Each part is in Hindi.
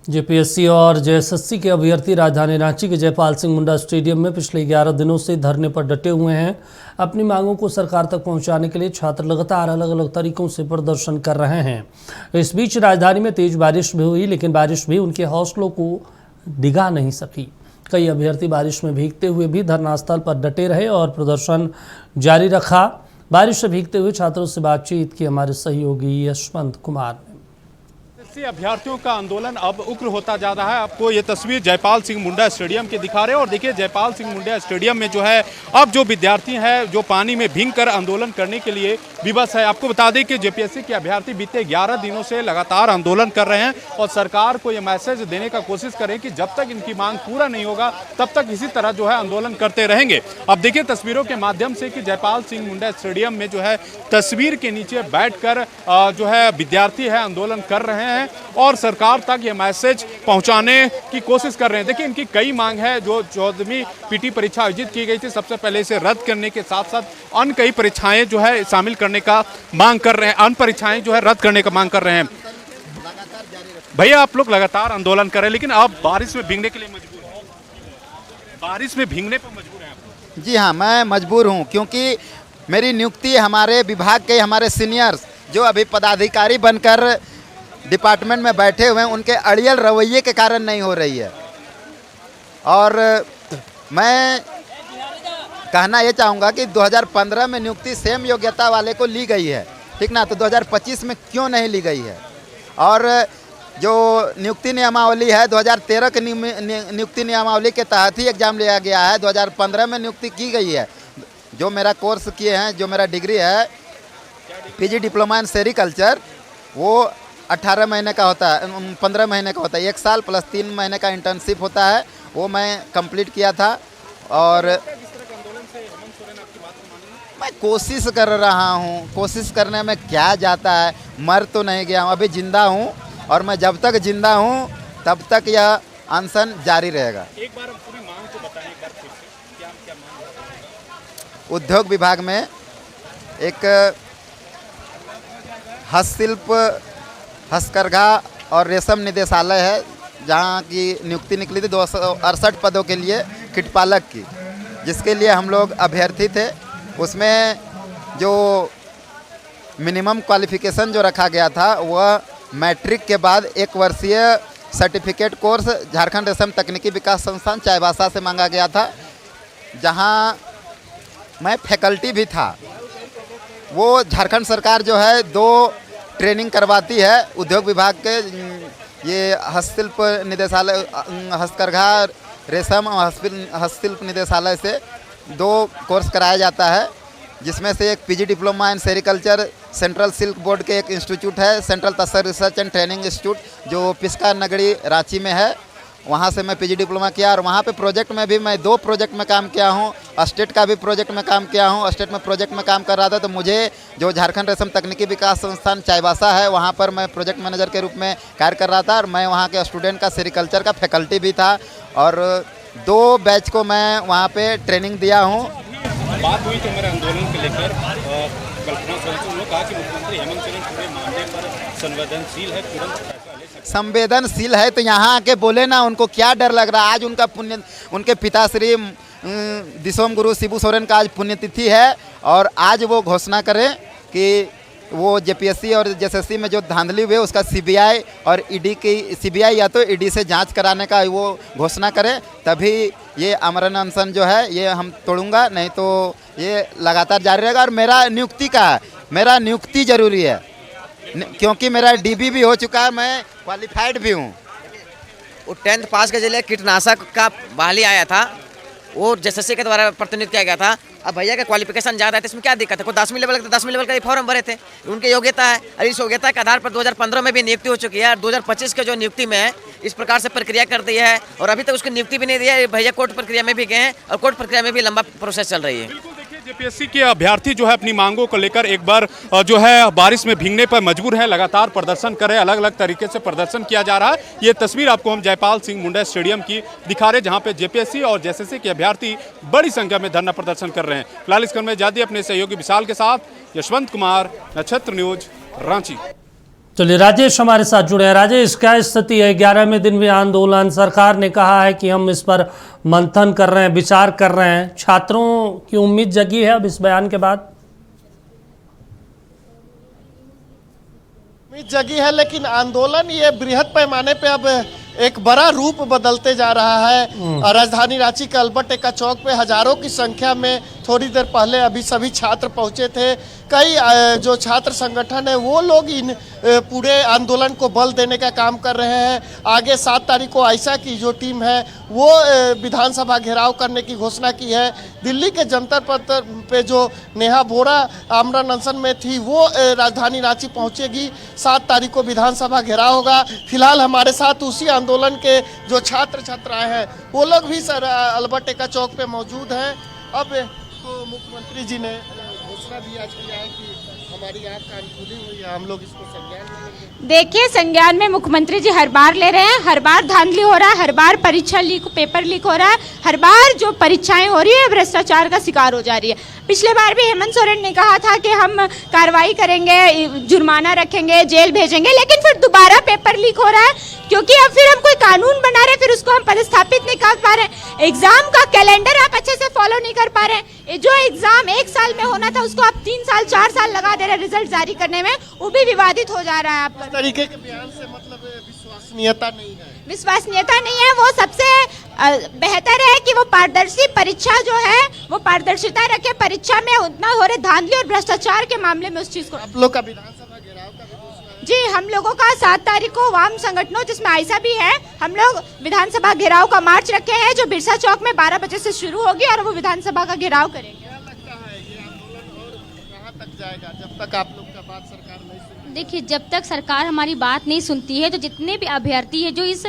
जेपीएससी और जेएसएससी के अभ्यर्थी राजधानी रांची के जयपाल सिंह मुंडा स्टेडियम में पिछले 11 दिनों से धरने पर डटे हुए हैं। अपनी मांगों को सरकार तक पहुंचाने के लिए छात्र लगातार अलग अलग तरीकों से प्रदर्शन कर रहे हैं। इस बीच राजधानी में तेज बारिश भी हुई, लेकिन बारिश भी उनके हौसलों को डिगा नहीं सकी। कई अभ्यर्थी बारिश में भीगते हुए भी धरनास्थल पर डटे रहे और प्रदर्शन जारी रखा। बारिश से भीगते हुए छात्रों से बातचीत की हमारे सहयोगी यशवंत कुमार ने। अभ्यर्थियों का आंदोलन अब उग्र होता जा रहा है। आपको ये तस्वीर जयपाल सिंह मुंडा स्टेडियम की दिखा रहे हैं और देखिए जयपाल सिंह मुंडा स्टेडियम में जो है अब जो विद्यार्थी हैं जो पानी में भीगकर आंदोलन करने के लिए विवश है। आपको बता दें कि जेपीएससी के अभ्यर्थी बीते 11 दिनों से लगातार आंदोलन कर रहे हैं और सरकार को ये मैसेज देने का कोशिश करें कि जब तक इनकी मांग पूरा नहीं होगा तब तक इसी तरह जो है आंदोलन करते रहेंगे। अब देखिए तस्वीरों के माध्यम से कि जयपाल सिंह मुंडा स्टेडियम में जो है तस्वीर के नीचे बैठकर जो है विद्यार्थी है आंदोलन कर रहे हैं और सरकार तक ये मैसेज पहुंचाने की कोशिश कर रहे हैं। देखिए इनकी कई मांग है। जो 14वीं पीटी परीक्षा आयोजित की गई थी सबसे पहले इसे रद्द करने के साथ साथ अन्य कई परीक्षाएं जो है शामिल करने का मांग कर रहे हैं, अन्य परीक्षाएं जो है रद्द करने का मांग कर रहे हैं। भैया आप लोग लगातार आंदोलन कर रहे हैं लेकिन आप बारिश में भीगने के लिए मजबूर हैं, बारिश में भीगने पर मजबूर हैं आप? जी हाँ, मैं मजबूर हूँ क्योंकि मेरी नियुक्ति हमारे विभाग के हमारे सीनियर्स जो अभी पदाधिकारी बनकर डिपार्टमेंट में बैठे हुए हैं उनके अड़ियल रवैये के कारण नहीं हो रही है। और मैं कहना ये चाहूँगा कि 2015 में नियुक्ति सेम योग्यता वाले को ली गई है, ठीक ना, तो 2025 में क्यों नहीं ली गई है? और जो नियुक्ति नियमावली है 2013 के नियुक्ति नियमावली के तहत ही एग्ज़ाम लिया गया है। 2015 में नियुक्ति की गई है। जो मेरा कोर्स किए हैं, जो मेरा डिग्री है पीजी डिप्लोमा इन सेरिकल्चर, वो 18 महीने का होता है, 15 महीने का होता है, 1 साल प्लस 3 महीने का इंटर्नशिप होता है, वो मैं कंप्लीट किया था। और मैं कोशिश कर रहा हूँ, कोशिश करने में क्या जाता है, मर तो नहीं गया हूँ, अभी ज़िंदा हूँ और मैं जब तक ज़िंदा हूँ तब तक यह अनशन जारी रहेगा। एक बार पूरी मांग को बताएं एक बार फिर से, क्या मांग? उद्योग विभाग में एक हस्तशिल्प, हस्तकरघा और रेशम निदेशालय है जहाँ की नियुक्ति निकली थी 268 पदों के लिए कीटपालक की, जिसके लिए हम लोग अभ्यर्थी थे। उसमें जो मिनिमम क्वालिफिकेशन जो रखा गया था वह मैट्रिक के बाद 1 वर्षीय सर्टिफिकेट कोर्स झारखंड रेशम तकनीकी विकास संस्थान चाईबासा से मांगा गया था, जहाँ मैं फैकल्टी भी था। वो झारखंड सरकार जो है 2 ट्रेनिंग करवाती है उद्योग विभाग के, ये हस्तशिल्प निदेशालय, हस्तकरघा, रेशम और हस्तशिल्प निदेशालय से 2 कोर्स कराया जाता है, जिसमें से एक PG diploma in sericulture Central Silk Board के एक इंस्टीट्यूट है, Central Tasar research and training institute, जो पिस्का नगरी रांची में है। वहाँ से मैं पीजी डिप्लोमा किया और वहाँ पे प्रोजेक्ट में भी मैं 2 प्रोजेक्ट में काम किया हूँ। स्टेट का भी प्रोजेक्ट में काम किया हूँ। स्टेट में प्रोजेक्ट में काम कर रहा था तो मुझे जो झारखंड रेशम तकनीकी विकास संस्थान चाईबासा है वहाँ पर मैं प्रोजेक्ट मैनेजर के रूप में कार्य कर रहा था और मैं वहाँ के स्टूडेंट का सेरिकल्चर का फैकल्टी भी था और 2 बैच को मैं वहाँ पे ट्रेनिंग दिया हूँ। बात हुई तो मेरे आंदोलन को लेकर कल्पना सोरेन से उन्होंने कहा कि मुख्यमंत्री हेमंत सोरेन पूरे मामले पर संवेदनशील है, तुरंत फैसला ले सकते हैं। संवेदनशील है तो यहाँ आके बोले ना, उनको क्या डर लग रहा है? आज उनका उनके पिताश्री दिसोम गुरु शिबू सोरेन का आज पुण्यतिथि है और आज वो घोषणा करें कि वो जेपीएससी और जेएसएससी में जो धांधली हुई है उसका सीबीआई और ईडी की, सीबीआई या तो ईडी से जांच कराने का वो घोषणा करें, तभी ये आमरण अनशन जो है ये हम तोड़ूंगा, नहीं तो ये लगातार जारी रहेगा। और मेरा नियुक्ति जरूरी है क्योंकि मेरा डीबी भी हो चुका है, मैं क्वालिफाइड भी हूँ। वो 10th पास के जरिए कीटनाशक का बहाली आया था, वो जेएसएससी के द्वारा प्रतिनिधित्व किया गया था। अब भैया का क्वालिफिकेशन ज़्यादा है तो इसमें क्या दिक्कत है? कोई 10वीं लेवल का 10वीं लेवल का फॉर्म भरे थे, उनकी योग्यता है और इस योग्यता के आधार पर 2015 में भी नियुक्ति हो चुकी है और 2025 के जो नियुक्ति में है इस प्रकार से प्रक्रिया कर दी है और अभी तक उसकी नियुक्ति भी नहीं दी है। भैया कोर्ट प्रक्रिया में भी गए हैं और कोर्ट प्रक्रिया में भी लंबा प्रोसेस चल रही है। जेपीएससी के अभ्यर्थी जो है अपनी मांगों को लेकर एक बार जो है बारिश में भीगने पर मजबूर है, लगातार प्रदर्शन कर रहे हैं, अलग अलग तरीके से प्रदर्शन किया जा रहा है। ये तस्वीर आपको हम जयपाल सिंह मुंडा स्टेडियम की दिखा रहे हैं जहां पे जेपीएससी और जेएसएससी के अभ्यर्थी बड़ी संख्या में धरना प्रदर्शन कर रहे हैं। फिलहाल इस क्रम में जाती अपने सहयोगी विशाल के साथ यशवंत कुमार, नक्षत्र न्यूज, रांची। चलिए राजेश हमारे साथ जुड़े हैं। राजेश, क्या स्थिति है? 11वें दिन भी आंदोलन, सरकार ने कहा है कि हम इस पर मंथन कर रहे हैं, विचार कर रहे हैं। छात्रों की उम्मीद जगी है अब इस बयान के बाद? उम्मीद जगी है, लेकिन आंदोलन ये बृहद पैमाने पे अब एक बड़ा रूप बदलते जा रहा है। राजधानी रांची के अल्बर्ट एक्का चौक पे हजारों की संख्या में थोड़ी देर पहले अभी सभी छात्र पहुंचे थे। कई जो छात्र संगठन है वो लोग इन पूरे आंदोलन को बल देने का काम कर रहे हैं। आगे 7 तारीख को आयशा की जो टीम है वो विधानसभा घेराव करने की घोषणा की है। दिल्ली के जंतर मंतर पे जो नेहा बोरा आमरण अनशन में थी वो राजधानी रांची पहुंचेगी। 7 तारीख को विधानसभा घेराव होगा। फिलहाल हमारे साथ उसी आंदोलन के जो छात्र छात्राएं हैं वो लोग भी सर अल्बर्ट एक्का चौक पे मौजूद हैं। अब तो मुख्यमंत्री जी ने घोषणा भी आज किया है कि हमारी आँख कान खुली हुई है, हम लोग इसको संज्ञान में लेंगे। देखिए, संज्ञान में मुख्यमंत्री जी हर बार ले रहे हैं। हर बार धांधली हो रहा है, हर बार परीक्षा लीक, पेपर लीक हो रहा है, हर बार जो परीक्षाएं हो रही है भ्रष्टाचार का शिकार हो जा रही है। पिछले बार भी हेमंत सोरेन ने कहा था कि हम कार्रवाई करेंगे, जुर्माना रखेंगे, जेल भेजेंगे, लेकिन फिर दोबारा पेपर लीक हो रहा है क्योंकि अब फिर हम कोई कानून बना रहे हैं, फिर उसको हम पदस्थापित नहीं कर पा रहे हैं। एग्जाम का कैलेंडर आप अच्छे से फॉलो नहीं कर पा रहे हैं। जो एग्जाम 1 साल में होना था उसको आप 3 साल 4 साल लगा दे रहे हैं रिजल्ट जारी करने में, वो भी विवादित हो जा रहा है। आप इस तरीके के बयान से मतलब विश्वसनीयता नहीं है। विश्वसनीयता नहीं है। वो सबसे बेहतर है कि वो पारदर्शी परीक्षा जो है वो पारदर्शिता रखे, परीक्षा में उतना हो रहे धांधली और भ्रष्टाचार के मामले में उस चीज को। आप लोग का विधानसभा घेराव का भी घोषणा है? जी, हम लोगों का 7 तारीख को वाम संगठनों जिसमें आयशा भी है, हम लोग विधानसभा घेराव का मार्च रखे हैं जो बिरसा चौक में 12 बजे से शुरू होगी और वो विधानसभा का घेराव करेंगे। क्या लगता है ये आंदोलन और कहाँ तक जाएगा जब तक आप लोग का बात सरकार नहीं सुनेगी? देखिए, जब तक सरकार हमारी बात नहीं सुनती है तो जितने भी अभ्यर्थी है जो इस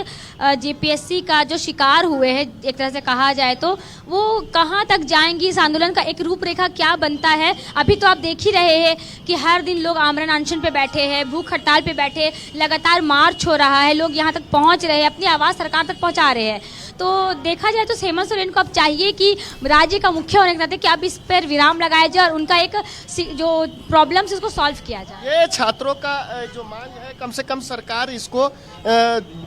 जेपीएससी का जो शिकार हुए हैं एक तरह से कहा जाए तो वो कहाँ तक जाएंगी, इस आंदोलन का एक रूपरेखा क्या बनता है। अभी तो आप देख ही रहे हैं कि हर दिन लोग आमरण अनशन पे बैठे हैं, भूख हड़ताल पे बैठे, लगातार मार्च हो रहा है, लोग यहाँ तक पहुँच रहे हैं, अपनी आवाज़ सरकार तक पहुँचा रहे हैं। तो देखा जाए तो हेमंत सोरेन को अब चाहिए कि राज्य का मुख्य होने के नाते कि अब इस पर विराम लगाया जाए और उनका एक जो प्रॉब्लम्स उसको सॉल्व किया जाए। ये छात्रों का जो मांग है कम से कम सरकार इसको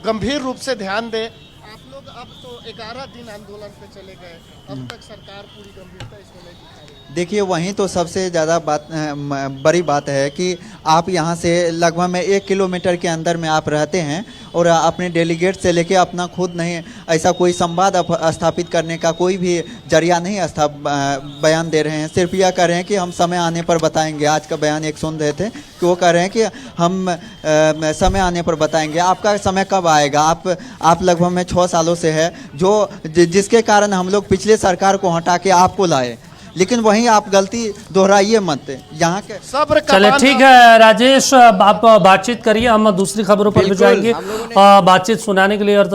गंभीर रूप से ध्यान दे। आप लोग अब तो 11 दिन आंदोलन पे चले गए, अब तक सरकार पूरी गंभीरता इसको नहीं दिखा रही। देखिए, वहीं तो सबसे ज़्यादा बड़ी बात है कि आप यहाँ से लगभग में 1 किलोमीटर के अंदर में आप रहते हैं और अपने डेलीगेट से लेके अपना खुद नहीं ऐसा कोई संवाद स्थापित करने का कोई भी जरिया नहीं बयान दे रहे हैं। सिर्फ यह कह रहे हैं कि हम समय आने पर बताएंगे। आज का बयान एक सुन रहे थे कि वो कह रहे हैं कि हम समय आने पर बताएंगे। आपका समय कब आएगा? आप लगभग में 6 सालों से है जिसके कारण हम लोग पिछले सरकार को हटा के आपको लाए, लेकिन वहीं आप गलती दोहराइए मत। यहाँ के सब्र का चले, ठीक है राजेश, आप बातचीत करिए, हम दूसरी खबरों पर भी जाएंगे बातचीत सुनाने के लिए। और